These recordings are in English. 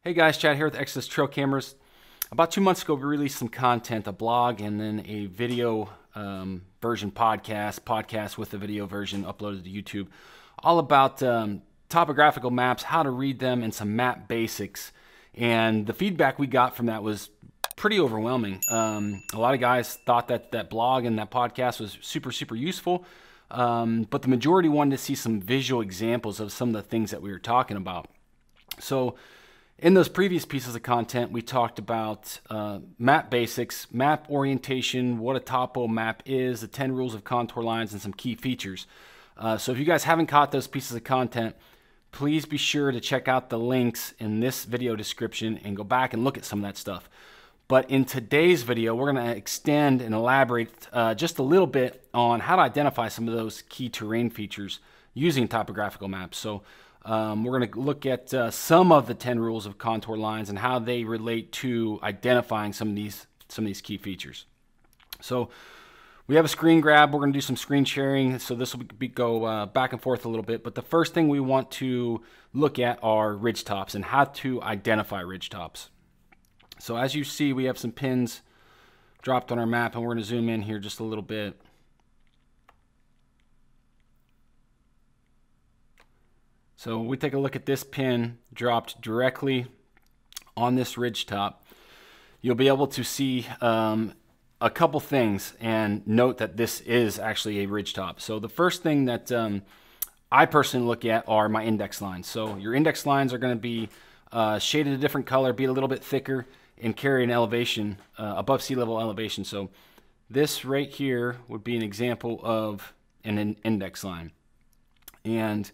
Hey guys, Chad here with Exodus Trail Cameras. About 2 months ago, we released some content, a blog, and then a video version podcast with the video version uploaded to YouTube, all about topographical maps, how to read them, and some map basics. And the feedback we got from that was pretty overwhelming. A lot of guys thought that that blog and that podcast was super useful, but the majority wanted to see some visual examples of some of the things that we were talking about. So in those previous pieces of content, we talked about map basics, map orientation, what a topo map is, the 10 rules of contour lines, and some key features. So if you guys haven't caught those pieces of content, please be sure to check out the links in this video description and go back and look at some of that stuff. But in today's video, we're going to extend and elaborate just a little bit on how to identify some of those key terrain features using topographical maps. So we're going to look at some of the 10 rules of contour lines and how they relate to identifying some of these key features. So we have a screen grab. We're going to do some screen sharing. So this will go back and forth a little bit. But the first thing we want to look at are ridge tops and how to identify ridge tops. So as you see, we have some pins dropped on our map, and we're going to zoom in here just a little bit. So we take a look at this pin dropped directly on this ridge top. You'll be able to see a couple things and note that this is actually a ridge top. So the first thing that I personally look at are my index lines. So your index lines are going to be shaded a different color, be a little bit thicker, and carry an elevation above sea level elevation. So this right here would be an example of an index line. And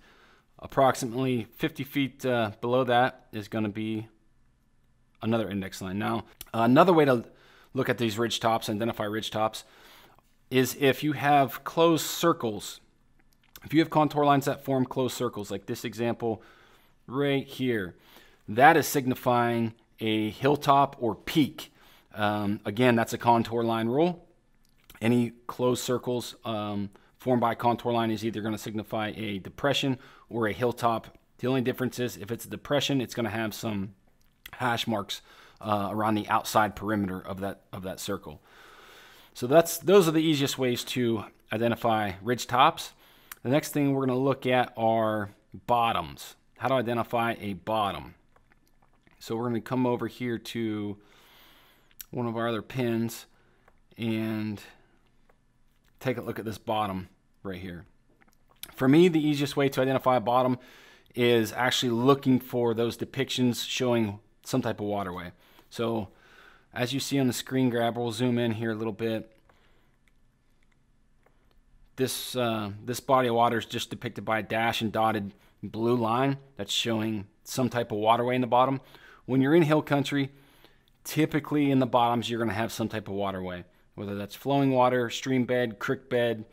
approximately 50 feet below that is going to be another index line. Now, another way to look at these ridge tops, identify ridge tops, is if you have closed circles. If you have contour lines that form closed circles, like this example right here, that is signifying a hilltop or peak. Again, that's a contour line rule. Any closed circles formed by a contour line is either going to signify a depression or a hilltop. The only difference is if it's a depression, it's going to have some hash marks around the outside perimeter of that circle. So those are the easiest ways to identify ridge tops. The next thing we're going to look at are bottoms. How to identify a bottom. So we're going to come over here to one of our other pins and take a look at this bottom right here. For me, the easiest way to identify a bottom is actually looking for those depictions showing some type of waterway. So as you see on the screen grab, we'll zoom in here a little bit. This body of water is just depicted by a dash and dotted blue line that's showing some type of waterway in the bottom. When you're in hill country, typically in the bottoms you're going to have some type of waterway, whether that's flowing water, stream bed, creek bed,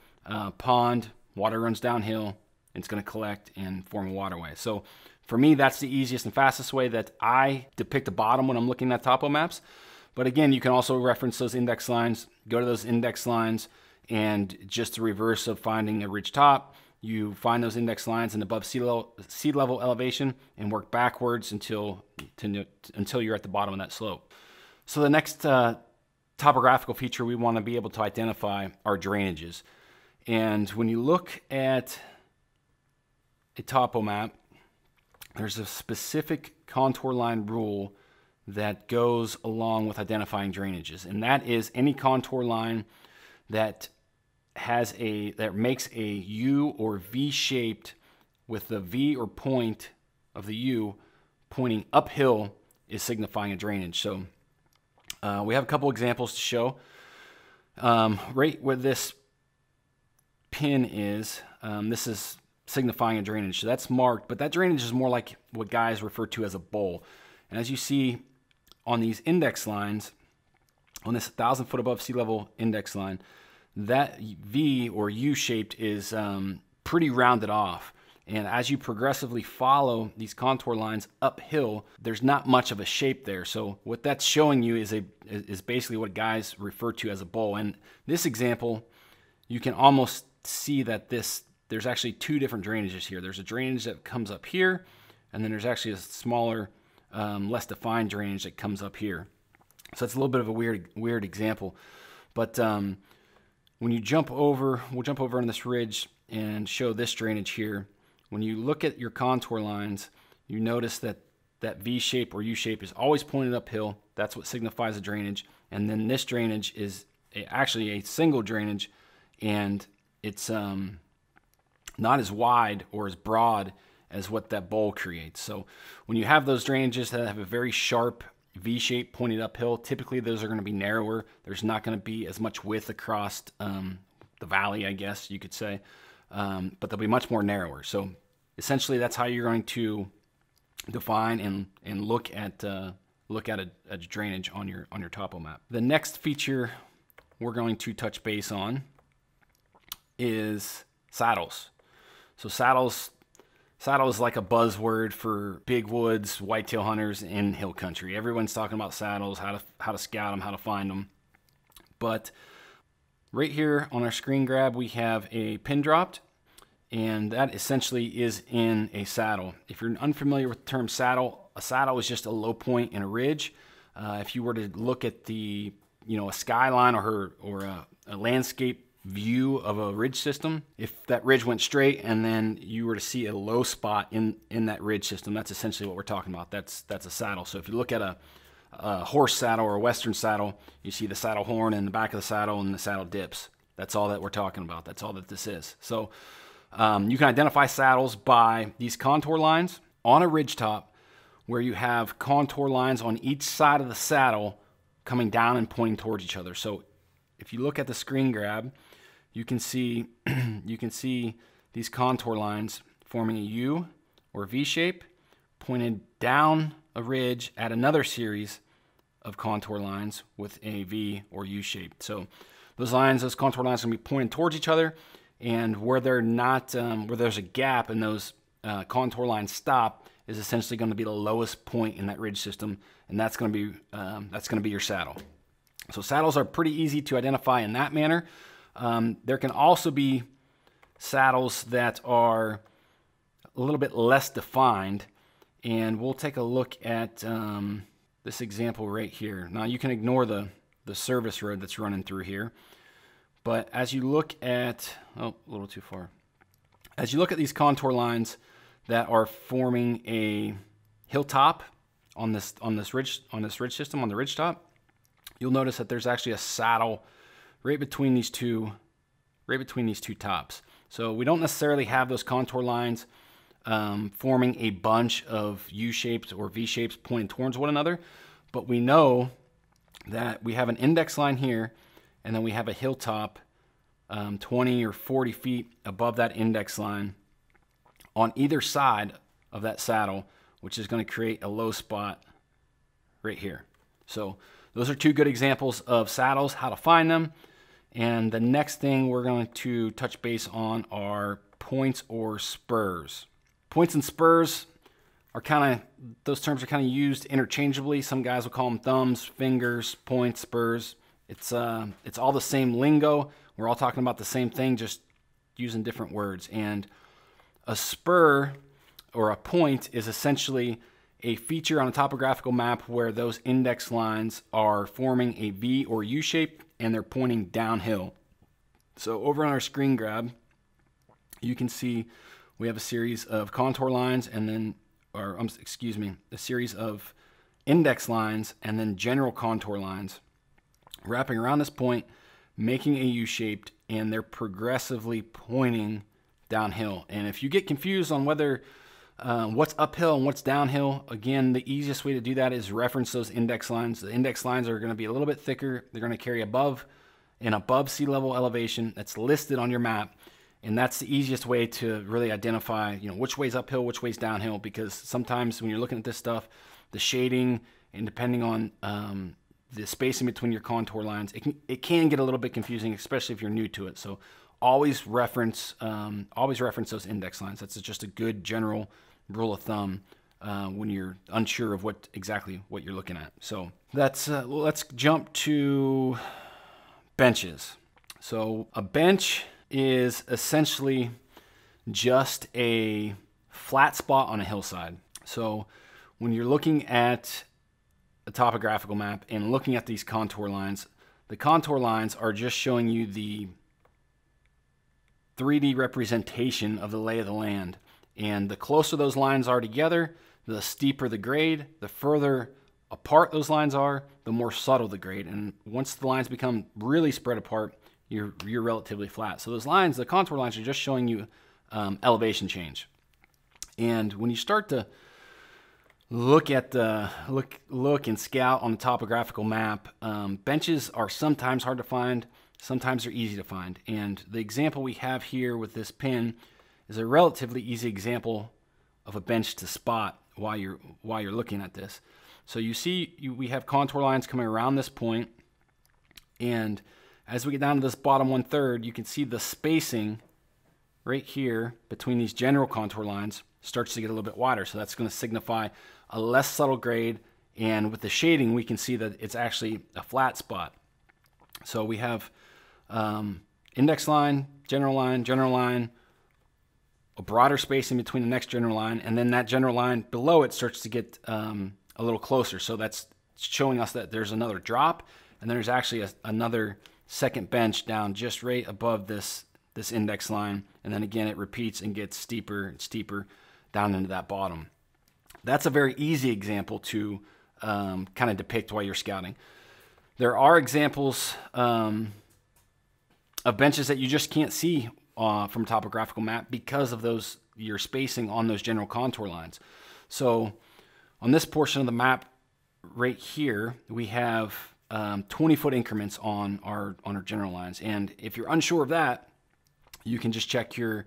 pond. Water runs downhill, it's going to collect and form a waterway. So for me, that's the easiest and fastest way that I depict a bottom when I'm looking at topo maps. But again, you can also reference those index lines, go to those index lines, and just the reverse of finding a ridge top, you find those index lines in above sea level elevation and work backwards until you're at the bottom of that slope. So the next topographical feature we want to be able to identify are drainages. And when you look at a topo map, there's a specific contour line rule that goes along with identifying drainages, and that is any contour line that makes a U or V shaped with the V or point of the U pointing uphill is signifying a drainage. So we have a couple examples to show. Right where this pin is, this is signifying a drainage. So that's marked, but that drainage is more like what guys refer to as a bowl. And as you see on these index lines, on this 1,000 foot above sea level index line, that V or U shaped is pretty rounded off. And as you progressively follow these contour lines uphill, there's not much of a shape there. So what that's showing you is basically what guys refer to as a bowl. And this example, you can almost see that there's actually two different drainages here. There's a drainage that comes up here, and then there's actually a smaller less defined drainage that comes up here. So it's a little bit of a weird example. But when you jump over, we'll jump over on this ridge and show this drainage here. When you look at your contour lines, you notice that that V shape or U shape is always pointed uphill. That's what signifies the drainage. And then this drainage is actually a single drainage, and it's not as wide or as broad as what that bowl creates. So when you have those drainages that have a very sharp V shape pointed uphill, typically those are going to be narrower. There's not going to be as much width across the valley, I guess you could say, but they'll be much more narrower. So essentially that's how you're going to define and look at a drainage on your topo map. The next feature we're going to touch base on is saddles. So saddles is like a buzzword for big woods, whitetail hunters in hill country. Everyone's talking about saddles, how to scout them, how to find them. But right here on our screen grab, we have a pin dropped, and that essentially is in a saddle. If you're unfamiliar with the term saddle, a saddle is just a low point in a ridge. If you were to look at a skyline or a landscape view of a ridge system, if that ridge went straight and then you were to see a low spot in that ridge system, that's essentially what we're talking about. That's a saddle. So if you look at a horse saddle or a western saddle, you see the saddle horn in the back of the saddle and the saddle dips. That's all that we're talking about. That's all that this is. So you can identify saddles by these contour lines on a ridge top, where you have contour lines on each side of the saddle coming down and pointing towards each other. So if you look at the screen grab, you can see these contour lines forming a U or V shape pointed down a ridge at another series of contour lines with a V or U shape. So those contour lines are going to be pointing towards each other, and where they're not, where there's a gap and those contour lines stop, is essentially going to be the lowest point in that ridge system, and that's going to be your saddle. So saddles are pretty easy to identify in that manner. There can also be saddles that are a little bit less defined, and we'll take a look at this example right here. Now you can ignore the service road that's running through here, but as you look at, oh, a little too far. As you look at these contour lines that are forming a hilltop on this ridge system, on the ridge top, you'll notice that there's actually a saddle right between these two tops. So we don't necessarily have those contour lines forming a bunch of U-shapes or V-shapes pointing towards one another, but we know that we have an index line here, and then we have a hilltop 20 or 40 feet above that index line on either side of that saddle, which is going to create a low spot right here. So those are two good examples of saddles, how to find them. And the next thing we're going to touch base on are points or spurs. Points and spurs are those terms are kind of used interchangeably. Some guys will call them thumbs, fingers, points, spurs. It's all the same lingo. We're all talking about the same thing, just using different words. And a spur or a point is essentially a feature on a topographical map where those index lines are forming a V or U shape and they're pointing downhill. So over on our screen grab, you can see we have a series of contour lines and then, a series of index lines and then general contour lines wrapping around this point, making a U-shaped, and they're progressively pointing downhill. And if you get confused on whether what's uphill and what's downhill, again, the easiest way to do that is reference those index lines. The index lines are going to be a little bit thicker. They're going to carry above sea level elevation that's listed on your map. And that's the easiest way to really identify, which way's uphill, which way's downhill, because sometimes when you're looking at this stuff, the shading and depending on the spacing between your contour lines, it can get a little bit confusing, especially if you're new to it. So always reference those index lines. That's just a good general rule of thumb when you're unsure of exactly what you're looking at. So let's jump to benches. So a bench is essentially just a flat spot on a hillside. So when you're looking at a topographical map and looking at these contour lines, the contour lines are just showing you the 3D representation of the lay of the land. And the closer those lines are together, the steeper the grade. The further apart those lines are, the more subtle the grade. And once the lines become really spread apart, you're relatively flat. So those lines, the contour lines, are just showing you elevation change. And when you start to look at the look and scout on the topographical map, benches are sometimes hard to find, sometimes they're easy to find. And the example we have here with this pin is a relatively easy example of a bench to spot while you're looking at this. So you see we have contour lines coming around this point, and as we get down to this bottom 1/3, you can see the spacing right here between these general contour lines starts to get a little bit wider. So that's going to signify a less subtle grade, and with the shading we can see that it's actually a flat spot. So we have index line, general line, a broader spacing between the next general line, and then that general line below it starts to get a little closer. So that's showing us that there's another drop, and then there's actually another second bench down just right above this index line, and then again it repeats and gets steeper and steeper down into that bottom. That's a very easy example to kind of depict while you're scouting. There are examples of benches that you just can't see from a topographical map because of your spacing on those general contour lines. So on this portion of the map right here, we have 20-foot increments on our general lines. And if you're unsure of that, you can just check your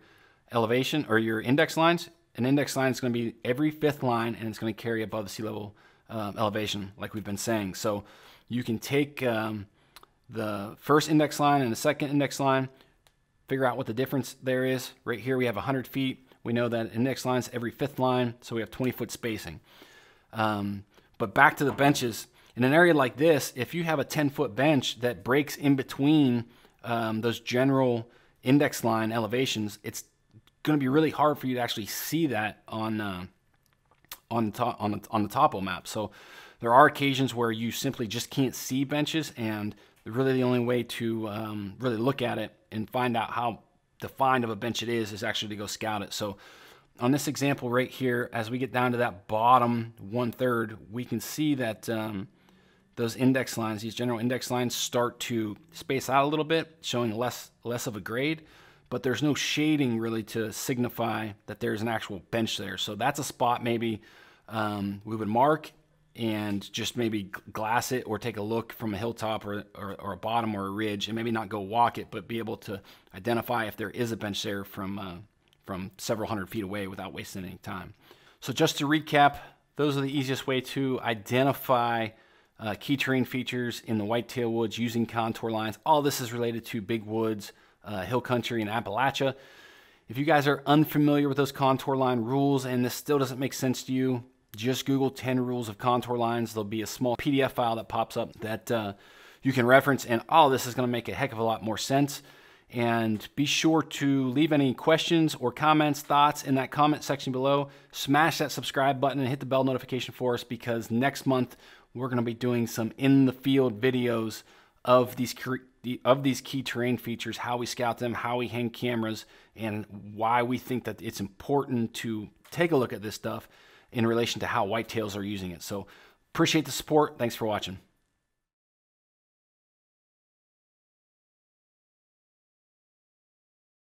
elevation or your index lines. An index line is going to be every 5th line, and it's going to carry above the sea level elevation, like we've been saying. So you can take the first index line and the second index line, figure out what the difference there is. Right here we have 100 feet. We know that index line is every 5th line, so we have 20-foot spacing. But back to the benches. In an area like this, if you have a 10-foot bench that breaks in between those general index line elevations, it's going to be really hard for you to actually see that on the topo map. So there are occasions where you simply just can't see benches, and really the only way to really look at it and find out how defined of a bench it is actually to go scout it. So on this example right here, as we get down to that bottom 1/3, we can see that those index lines, these general index lines, start to space out a little bit, showing less of a grade, but there's no shading really to signify that there's an actual bench there. So that's a spot maybe we would mark and just maybe glass it or take a look from a hilltop or a bottom or a ridge, and maybe not go walk it, but be able to identify if there is a bench there from several hundred feet away without wasting any time. So just to recap, those are the easiest way to identify key terrain features in the whitetail woods using contour lines. All this is related to big woods, hill country, and Appalachia. If you guys are unfamiliar with those contour line rules and this still doesn't make sense to you, just Google 10 rules of contour lines. There'll be a small PDF file that pops up that you can reference, and all this is going to make a heck of a lot more sense. And be sure to leave any questions or comments, thoughts in that comment section below. Smash that subscribe button and hit the bell notification for us, because next month we're going to be doing some in the field videos of these key terrain features, how we scout them, how we hang cameras, and why we think that it's important to take a look at this stuff in relation to how whitetails are using it. So appreciate the support. Thanks for watching.